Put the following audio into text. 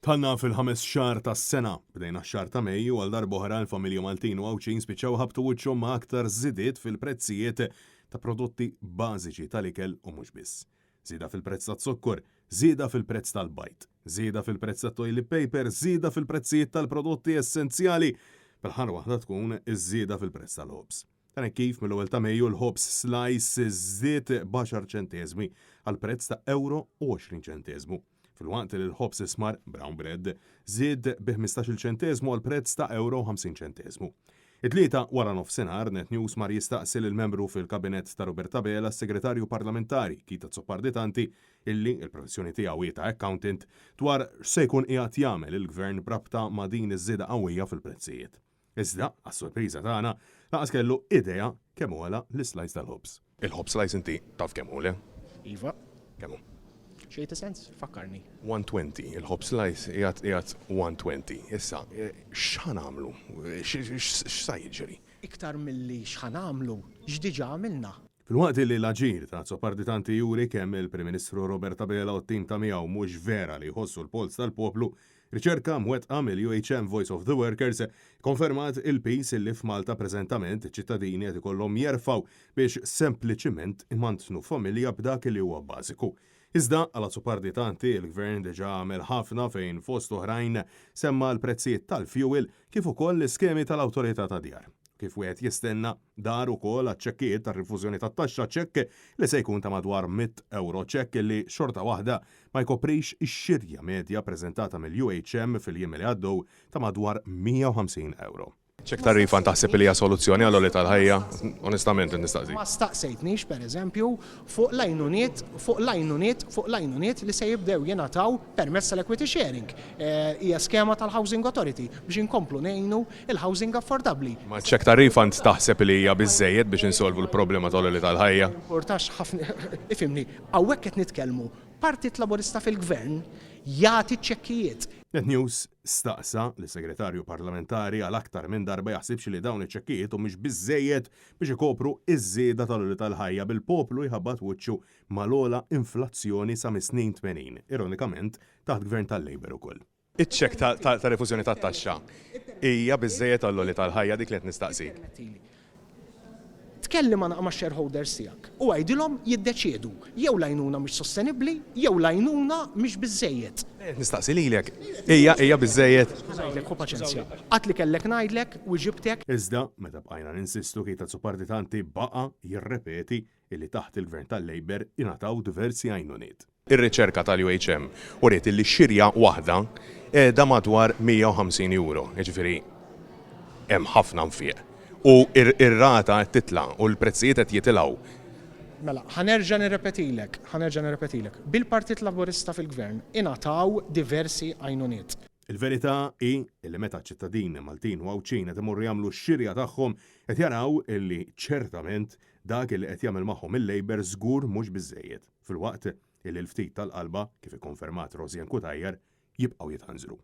Tanna fil-5 xahar tas-sena bdejna x-xahar ta' Mejju għal darb'oħra l-familja Maltin u Għawċin spiċċaw ħabtu wiċċhom ma' aktar żidiet fil-prezzijiet ta' prodotti bażiċi tal-ikel u mhux biss. Żieda fil-prezz tat-sukkor, żieda fil-prezz tal-bajt, żieda fil-prezz tat-toilet paper, żieda fil-prezzijiet tal-prodotti essenzjali, bil-ħar waħda tkun iż-żieda fil-prezz tal-ħobs. Tan kif mill-ewwel ta' Mejju l-ħobs slice żied b'10 ċenteżmi għal prezz ta' euro u 20 ċenteżmu. Fil-waqt li l-ħobs ismar brown bread żied bi 15 ċenteżmu għal prezz ta' euro 50 ċenteżmu. It-tlieta wara nofsinhar Net News mar jistaqsil il-membru fil-kabinett ta' Roberta Bela s-segretarju parlamentari Kita Zopparditanti illi il-professjoni tiegħu ta' accountant dwar se jkun qiegħed jagħmel il-gvern brabta ma' din iż-żieda qawwija fil-prezzijiet. Iżda, għas-sorpriża tagħna, laqas kellu idea kemm huwa l-slice tal-ħobs. Il-ħobs slice inti taf kemm hu le? Iva. Kemm hu? Xejta sens, fakkarni. 120, il-ħobs slice qiegħed 120. Issa, x'ħan għamlu? X'sa jiġri? Iktar milli x'ħan għamlu, x'diġà għamilna. Fil-waqt li l-aġir ta' Zopparditanti juri kemm il-Prim Ministru Roberta Bela u t-tim ta' miegħu mhux vera li jħossu l-pols tal-poplu, riċerka mwettqa mill-UHM Voice of the Workers konfermat il-pis li f'Malta preżentament iċ-ċittadini qed ikollhom jerfgħu biex sempliċiment imantnu familja b'dak li huwa bażiku. Iżda għal Zopparditanti il-Gvern diġà għamel ħafna fejn fost oħrajn semma l-prezzijiet tal-fuel kif ukoll l-iskemi tal-Awtorità ta' Djar. Kif wieħed jistenna dar ukoll għaċ-ċekkijiet tar-rifużjoni tat-taxxa ċekk li se jkun ta' madwar 100 euro ċekk li xorta waħda ma jkoprix ix-xirja medja preżentata mill-UHM fil-jiem li għaddew ta' madwar 150 euro. ċekk ta' refund taħseb li hija soluzzjoni għal tal-ħajja, onestament nistaqsi. Ma staqsejtniex pereżempju fuq lajnuniet li se jibdew jingħataw permezz tal-equity sharing. Hija skema tal-Housing Authority biex inkomplu ngħinu il-housing affordabbli. Ma ċekk ta' refund taħseb li hija biżżejjed biex insolvu l-problema tal-ħajja? Importax ħafna, ifimni, hawnhekk qed nitkellmu Partit Laburista fil-Gvern jagħti ċekkijiet. Net News staqsa li segretarju parlamentari għal aktar minn darba jaħsibx li dawn iċ-ċekkijiet u mhux biżżejjed biex ikopru iż-żieda tal-ħajja bil-poplu jħabbat wiċċu mal-ogħla inflazzjoni sa mis-snin 80, ironikament taħt gvern tal-Labor ukoll. Iċ-ċekk ta' refużjoni tat-taxxa hija biżżejjed għall-ogħla tal-ħajja dik li qed nistaqsik. Tkellim ma' shareholders tiegħek u għajdilhom jiddeċiedu jew lajnuna mhix sostenibbli jew lajnuna mhix biżżejjed. Nistaqsi lilek, hija biżżejjed. Ngħidlek hu paċenzja. Qatt li kellek ngħidlek u ġibtek. Iżda meta bqajna ninsistu Kita Zopparditanti baqa' jirrepeti illi taħt il-Gvern tal-Labor ingħataw diversi għajnuniet. Ir-riċerka tal-UHM uriet illi xirja waħda qiegħda madwar 150 euro, jiġifieri hemm ħafna nfiq. U ir-rata qed titla' u l-prezzijiet qed jitilgħu. Mela, ħanerġa' nirrepetilek. Bil-Partit Laburista fil-Gvern ingħataw diversi għajnuniet. Il-verità hi li meta ċittadini Maltin u Għawċin qed imorru jagħmlu x-xirja tagħhom qed jaraw illi ċertament dak li qed jagħmel magħhom il-Labor żgur mhux biżżejjed, filwaqt illi l-ftit tal-qalba kif ikkonfermat Rosjan Kutajjar jibqgħu jitħanżru.